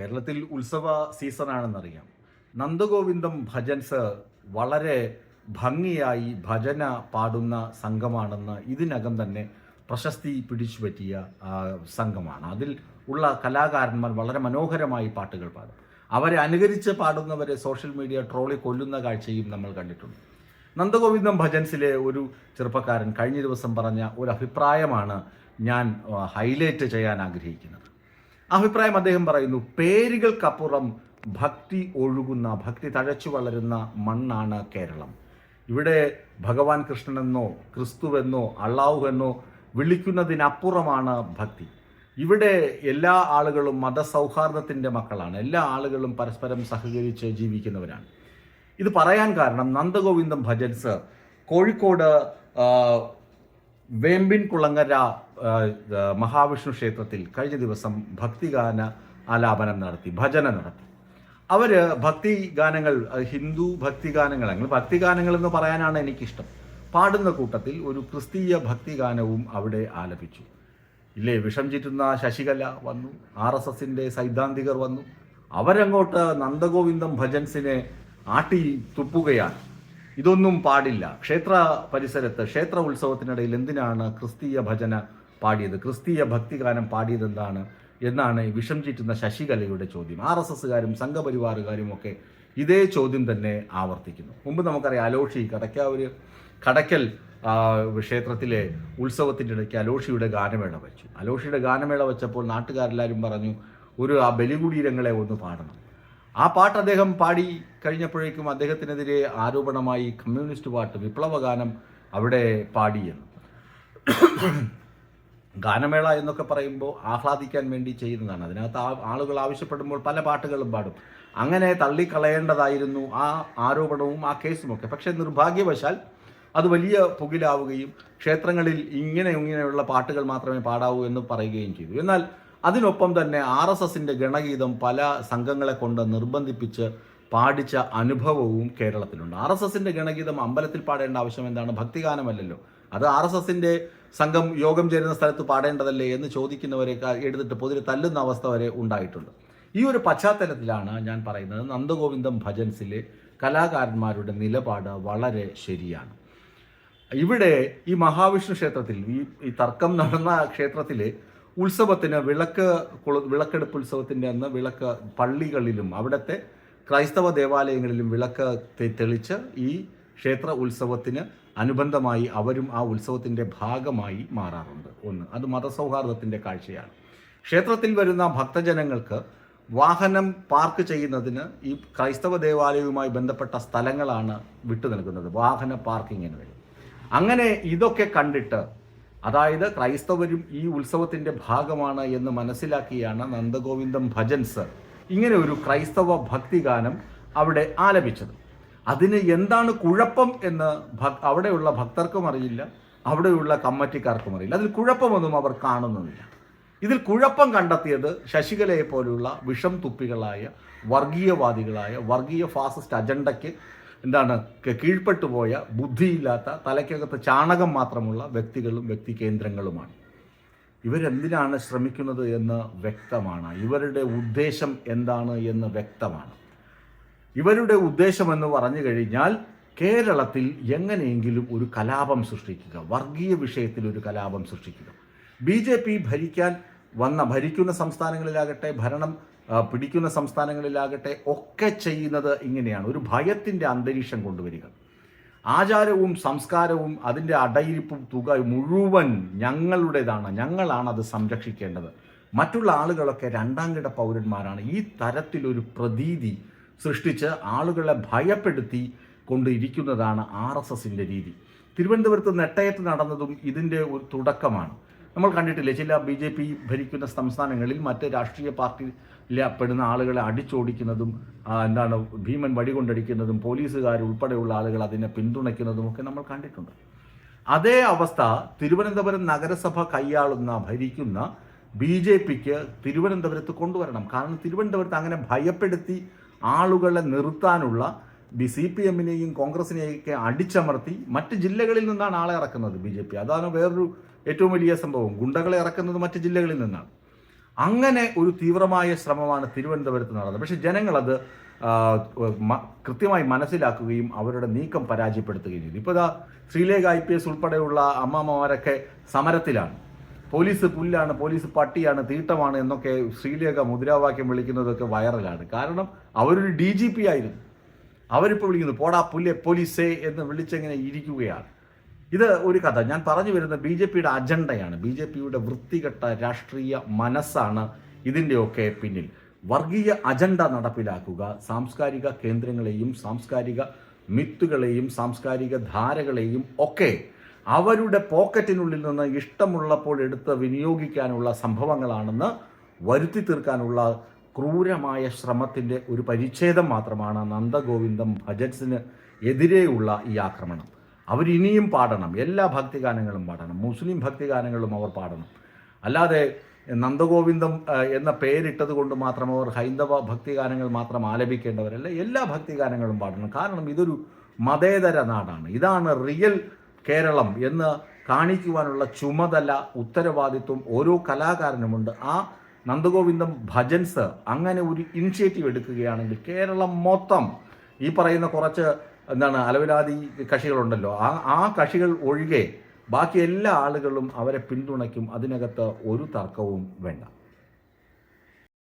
കേരളത്തിൽ ഉത്സവ സീസണാണെന്നറിയാം. നന്ദഗോവിന്ദം ഭജൻസ് വളരെ ഭംഗിയായി ഭജന പാടുന്ന സംഘമാണെന്ന് ഇതിനകം തന്നെ പ്രശസ്തി പിടിച്ചുപറ്റിയ സംഘമാണ്. അതിൽ ഉള്ള കലാകാരന്മാർ വളരെ മനോഹരമായി പാട്ടുകൾ പാടും. അവരെ അനുകരിച്ച് പാടുന്നവരെ സോഷ്യൽ മീഡിയ ട്രോളി കൊല്ലുന്ന കാഴ്ചയും നമ്മൾ കണ്ടിട്ടുണ്ട്. നന്ദഗോവിന്ദം ഭജൻസിലെ ഒരു ചെറുപ്പക്കാരൻ കഴിഞ്ഞ ദിവസം പറഞ്ഞ ഒരു അഭിപ്രായമാണ് ഞാൻ ഹൈലൈറ്റ് ചെയ്യാൻ ആഗ്രഹിക്കുന്നത്. അഭിപ്രായം അദ്ദേഹം പറയുന്നു, പേരുകൾക്കപ്പുറം ഭക്തി ഒഴുകുന്ന, ഭക്തി തഴച്ചു വളരുന്ന മണ്ണാണ് കേരളം. ഇവിടെ ഭഗവാൻ കൃഷ്ണനെന്നോ ക്രിസ്തുവെന്നോ അള്ളാഹു എന്നോ വിളിക്കുന്നതിനപ്പുറമാണ് ഭക്തി. ഇവിടെ എല്ലാ ആളുകളും മതസൗഹാർദ്ദത്തിൻ്റെ മക്കളാണ്. എല്ലാ ആളുകളും പരസ്പരം സഹകരിച്ച് ജീവിക്കുന്നവരാണ്. ഇത് പറയാൻ കാരണം നന്ദഗോവിന്ദം ഭജൻസ് കോഴിക്കോട് വേമ്പിൻ കുളങ്ങര മഹാവിഷ്ണു ക്ഷേത്രത്തിൽ കഴിഞ്ഞ ദിവസം ഭക്തിഗാന ആലാപനം നടത്തി, ഭജന നടത്തി. അവർ ഭക്തിഗാനങ്ങൾ, ഹിന്ദു ഭക്തിഗാനങ്ങൾ എന്ന് പറയാനാണ് എനിക്കിഷ്ടം. പാടുന്ന കൂട്ടത്തിൽ ഒരു ക്രിസ്തീയ ഭക്തിഗാനവും അവിടെ ആലപിച്ചു. ഇല്ലേ, വിഷം ചീറ്റുന്ന ശശികല വന്നു, RSSന്റെ സൈദ്ധാന്തികർ വന്നു. അവരങ്ങോട്ട് നന്ദഗോവിന്ദം ഭജൻസിനെ ആട്ടി തുപ്പുകയാണ്. ഇതൊന്നും പാടില്ല. ക്ഷേത്ര പരിസരത്ത് ക്ഷേത്ര ഉത്സവത്തിനിടയിൽ എന്തിനാണ് ക്രിസ്തീയ ഭജന പാടിയത്, ക്രിസ്തീയ ഭക്തിഗാനം പാടിയതെന്താണ് എന്നാണ് വിഷം ചീറ്റുന്ന ശശികലയുടെ ചോദ്യം. RSSകാരും സംഘപരിവാറുകാരും ഒക്കെ ഇതേ ചോദ്യം തന്നെ ആവർത്തിക്കുന്നു. മുമ്പ് നമുക്കറിയാം, അലോഷി കടയ്ക്കൽ ക്ഷേത്രത്തിലെ ഉത്സവത്തിൻ്റെ ഇടയ്ക്ക് അലോഷിയുടെ ഗാനമേള വെച്ചു. അലോഷിയുടെ ഗാനമേള വെച്ചപ്പോൾ നാട്ടുകാരെല്ലാവരും പറഞ്ഞു, ആ ബലികുടീരങ്ങളെ ഒന്ന് പാടണം. ആ പാട്ട് അദ്ദേഹം പാടി കഴിഞ്ഞപ്പോഴേക്കും അദ്ദേഹത്തിനെതിരെ ആരോപണമായി കമ്മ്യൂണിസ്റ്റ് പാട്ട്, വിപ്ലവഗാനം അവിടെ പാടിയെന്ന്. ഗാനമേള എന്നൊക്കെ പറയുമ്പോൾ ആഹ്ലാദിക്കാൻ വേണ്ടി ചെയ്യുന്നതാണ്. അതിനകത്ത് ആളുകൾ ആവശ്യപ്പെടുമ്പോൾ പല പാട്ടുകളും പാടും. അങ്ങനെ തള്ളിക്കളയേണ്ടതായിരുന്നു ആ ആരോപണവും ആ കേസുമൊക്കെ. പക്ഷേ നിർഭാഗ്യവശാൽ അത് വലിയ പുകിലാവുകയും ക്ഷേത്രങ്ങളിൽ ഇങ്ങനെയുള്ള പാട്ടുകൾ മാത്രമേ പാടാവൂ എന്ന് പറയുകയും ചെയ്തു. എന്നാൽ അതിനൊപ്പം തന്നെ RSSന്റെ ഗണഗീതം പല സംഘങ്ങളെ കൊണ്ട് നിർബന്ധിപ്പിച്ച് പാടിച്ച അനുഭവവും കേരളത്തിലുണ്ട്. RSSന്റെ ഗണഗീതം അമ്പലത്തിൽ പാടേണ്ട ആവശ്യം എന്താണ്? ഭക്തിഗാനമല്ലല്ലോ. അത് RSSന്റെ സംഘം യോഗം ചേരുന്ന സ്ഥലത്ത് പാടേണ്ടതല്ലേ എന്ന് ചോദിക്കുന്നവരെയൊക്കെ എടുത്തിട്ട് പൊതുവെ തല്ലുന്ന അവസ്ഥ വരെ ഉണ്ടായിട്ടുണ്ട്. ഈ ഒരു പശ്ചാത്തലത്തിലാണ് ഞാൻ പറയുന്നത്, നന്ദഗോവിന്ദം ഭജൻസിലെ കലാകാരന്മാരുടെ നിലപാട് വളരെ ശരിയാണ്. ഇവിടെ ഈ മഹാവിഷ്ണു ക്ഷേത്രത്തിൽ, ഈ തർക്കം നടന്ന ക്ഷേത്രത്തിലെ ഉത്സവത്തിന് വിളക്കെടുപ്പ് ഉത്സവത്തിൻ്റെ അന്ന് വിളക്ക് പള്ളികളിലും അവിടുത്തെ ക്രൈസ്തവ ദേവാലയങ്ങളിലും വിളക്ക് തെളിച്ച് ഈ ക്ഷേത്ര ഉത്സവത്തിന് അനുബന്ധമായി അവരും ആ ഉത്സവത്തിൻ്റെ ഭാഗമായി മാറാറുണ്ട്. അത് മതസൗഹാർദ്ദത്തിൻ്റെ കാഴ്ചയാണ്. ക്ഷേത്രത്തിൽ വരുന്ന ഭക്തജനങ്ങൾക്ക് വാഹനം പാർക്ക് ചെയ്യുന്നതിന് ഈ ക്രൈസ്തവ ദേവാലയവുമായി ബന്ധപ്പെട്ട സ്ഥലങ്ങളാണ് വിട്ടു നൽകുന്നത്, വാഹന പാർക്കിങ്ങിന് വേണ്ടി. അങ്ങനെ ഇതൊക്കെ കണ്ടിട്ട്, അതായത് ക്രൈസ്തവരും ഈ ഉത്സവത്തിൻ്റെ ഭാഗമാണ് എന്ന് മനസ്സിലാക്കിയാണ് നന്ദഗോവിന്ദം ഭജൻസ് ഇങ്ങനെ ഒരു ക്രൈസ്തവ ഭക്തിഗാനം അവിടെ ആലപിച്ചത്. അതിന് എന്താണ് കുഴപ്പം എന്ന് അവിടെയുള്ള ഭക്തർക്കും അറിയില്ല, അവിടെയുള്ള കമ്മിറ്റിക്കാർക്കും അറിയില്ല. അതിൽ കുഴപ്പമൊന്നും അവർ കാണുന്നുമില്ല. ഇതിൽ കുഴപ്പം കണ്ടെത്തിയത് ശശികലയെ പോലുള്ള വിഷം തുപ്പികളായ വർഗീയവാദികളായ വർഗീയ ഫാസിസ്റ്റ് അജണ്ടയ്ക്ക് കീഴ്പ്പെട്ടുപോയ ബുദ്ധിയില്ലാത്ത, തലയ്ക്കകത്ത് ചാണകം മാത്രമുള്ള വ്യക്തികളും വ്യക്തി കേന്ദ്രങ്ങളുമാണ്. ഇവരെന്തിനാണ് ശ്രമിക്കുന്നത് എന്ന് വ്യക്തമാണ്. ഇവരുടെ ഉദ്ദേശം എന്താണ് എന്ന് വ്യക്തമാണ്. ഇവരുടെ ഉദ്ദേശമെന്ന് പറഞ്ഞു കഴിഞ്ഞാൽ കേരളത്തിൽ എങ്ങനെയെങ്കിലും ഒരു കലാപം സൃഷ്ടിക്കുക, വർഗീയ വിഷയത്തിൽ ഒരു കലാപം സൃഷ്ടിക്കുക. BJP ഭരിക്കുന്ന സംസ്ഥാനങ്ങളിലാകട്ടെ, ഭരണം പിടിക്കുന്ന സംസ്ഥാനങ്ങളിലാകട്ടെ ഒക്കെ ചെയ്യുന്നത് ഇങ്ങനെയാണ്. ഒരു ഭയത്തിൻ്റെ അന്തരീക്ഷം കൊണ്ടുവരിക. ആചാരവും സംസ്കാരവും അതിൻ്റെ അടയിരിപ്പും തുക മുഴുവൻ ഞങ്ങളുടേതാണ്, ഞങ്ങളാണ് അത് സംരക്ഷിക്കേണ്ടത്, മറ്റുള്ള ആളുകളൊക്കെ രണ്ടാം കിട പൗരന്മാരാണ്. ഈ തരത്തിലൊരു പ്രതീതി സൃഷ്ടിച്ച് ആളുകളെ ഭയപ്പെടുത്തി കൊണ്ടിരിക്കുന്നതാണ് RSSന്റെ രീതി. തിരുവനന്തപുരത്ത് നെട്ടയത്ത് നടന്നതും ഇതിൻ്റെ ഒരു തുടക്കമാണ്. നമ്മൾ കണ്ടിട്ടില്ലേ, ചില BJP ഭരിക്കുന്ന സംസ്ഥാനങ്ങളിൽ മറ്റ് രാഷ്ട്രീയ പാർട്ടിയിൽ പെടുന്ന ആളുകളെ അടിച്ചോടിക്കുന്നതും ഭീമൻ വടികൊണ്ടടിക്കുന്നതും പോലീസുകാരുൾപ്പെടെയുള്ള ആളുകൾ അതിനെ പിന്തുണയ്ക്കുന്നതും ഒക്കെ നമ്മൾ കണ്ടിട്ടുണ്ട്. അതേ അവസ്ഥ തിരുവനന്തപുരം നഗരസഭ ഭരിക്കുന്ന BJPക്ക് തിരുവനന്തപുരത്ത് കൊണ്ടുവരണം. കാരണം തിരുവനന്തപുരത്ത് അങ്ങനെ ഭയപ്പെടുത്തി ആളുകളെ നിർത്താനുള്ള CPMനെയും കോൺഗ്രസിനെയൊക്കെ അടിച്ചമർത്തി മറ്റ് ജില്ലകളിൽ നിന്നാണ് ആളെ ഇറക്കുന്നത് BJP. അതാണ് വേറൊരു ഏറ്റവും വലിയ സംഭവം. ഗുണ്ടകളെ ഇറക്കുന്നത് മറ്റ് ജില്ലകളിൽ നിന്നാണ്. അങ്ങനെ ഒരു തീവ്രമായ ശ്രമമാണ് തിരുവനന്തപുരത്ത് നടന്നത്. പക്ഷേ ജനങ്ങളത് കൃത്യമായി മനസ്സിലാക്കുകയും അവരുടെ നീക്കം പരാജയപ്പെടുത്തുകയും ചെയ്തു. ഇപ്പോൾ ഇതാ ശ്രീലേഖ IPS ഉൾപ്പെടെയുള്ള അമ്മാമ്മമാരൊക്കെ സമരത്തിലാണ്. പോലീസ് പുല്ലാണ്, പോലീസ് പട്ടിയാണ്, തീട്ടമാണ് എന്നൊക്കെ ശ്രീലേഖ മുദ്രാവാക്യം വിളിക്കുന്നതൊക്കെ വൈറലാണ്. കാരണം അവരൊരു DGP ആയിരുന്നു. അവരിപ്പോൾ വിളിക്കുന്നു പോടാ പുല്ലെ പോലീസേ എന്ന് വിളിച്ചെങ്ങനെ ഇരിക്കുകയാണ്. ഇത് ഒരു കഥ. ഞാൻ പറഞ്ഞു വരുന്ന BJPയുടെ അജണ്ടയാണ്. BJPയുടെ വൃത്തികെട്ട രാഷ്ട്രീയ മനസ്സാണ് ഇതിൻ്റെയൊക്കെ പിന്നിൽ. വർഗീയ അജണ്ട നടപ്പിലാക്കുക, സാംസ്കാരിക കേന്ദ്രങ്ങളെയും സാംസ്കാരിക മിത്തുകളെയും സാംസ്കാരിക ധാരകളെയും ഒക്കെ അവരുടെ പോക്കറ്റിനുള്ളിൽ നിന്ന് ഇഷ്ടമുള്ളപ്പോൾ എടുത്ത് വിനിയോഗിക്കാനുള്ള സംഭവങ്ങളാണെന്ന് വരുത്തി തീർക്കാനുള്ള ക്രൂരമായ ശ്രമത്തിൻ്റെ ഒരു പരിച്ഛേദം മാത്രമാണ് നന്ദഗോവിന്ദം ഭജൻസിന് എതിരെയുള്ള ഈ ആക്രമണം. അവരിനിയും പാടണം, എല്ലാ ഭക്തിഗാനങ്ങളും പാടണം, മുസ്ലിം ഭക്തിഗാനങ്ങളും അവർ പാടണം. അല്ലാതെ നന്ദഗോവിന്ദം എന്ന പേരിട്ടത് കൊണ്ട് മാത്രം അവർ ഹൈന്ദവ ഭക്തിഗാനങ്ങൾ മാത്രം ആലപിക്കേണ്ടവരല്ല, എല്ലാ ഭക്തിഗാനങ്ങളും പാടണം. കാരണം ഇതൊരു മതേതര നാടാണ്. ഇതാണ് റിയൽ കേരളം എന്ന് കാണിക്കുവാനുള്ള ചുമതല, ഉത്തരവാദിത്വം ഓരോ കലാകാരനുമുണ്ട്. ആ നന്ദഗോവിന്ദം ഭജൻസ് അങ്ങനെ ഒരു ഇനിഷ്യേറ്റീവ് എടുക്കുകയാണെങ്കിൽ കേരളം മൊത്തം ഈ പറയുന്ന കുറച്ച് അലവിലാതി കക്ഷികളുണ്ടല്ലോ, ആ കക്ഷികൾ ഒഴികെ ബാക്കി എല്ലാ ആളുകളും അവരെ പിന്തുണയ്ക്കും. അതിനകത്ത് ഒരു തർക്കവും വേണ്ട.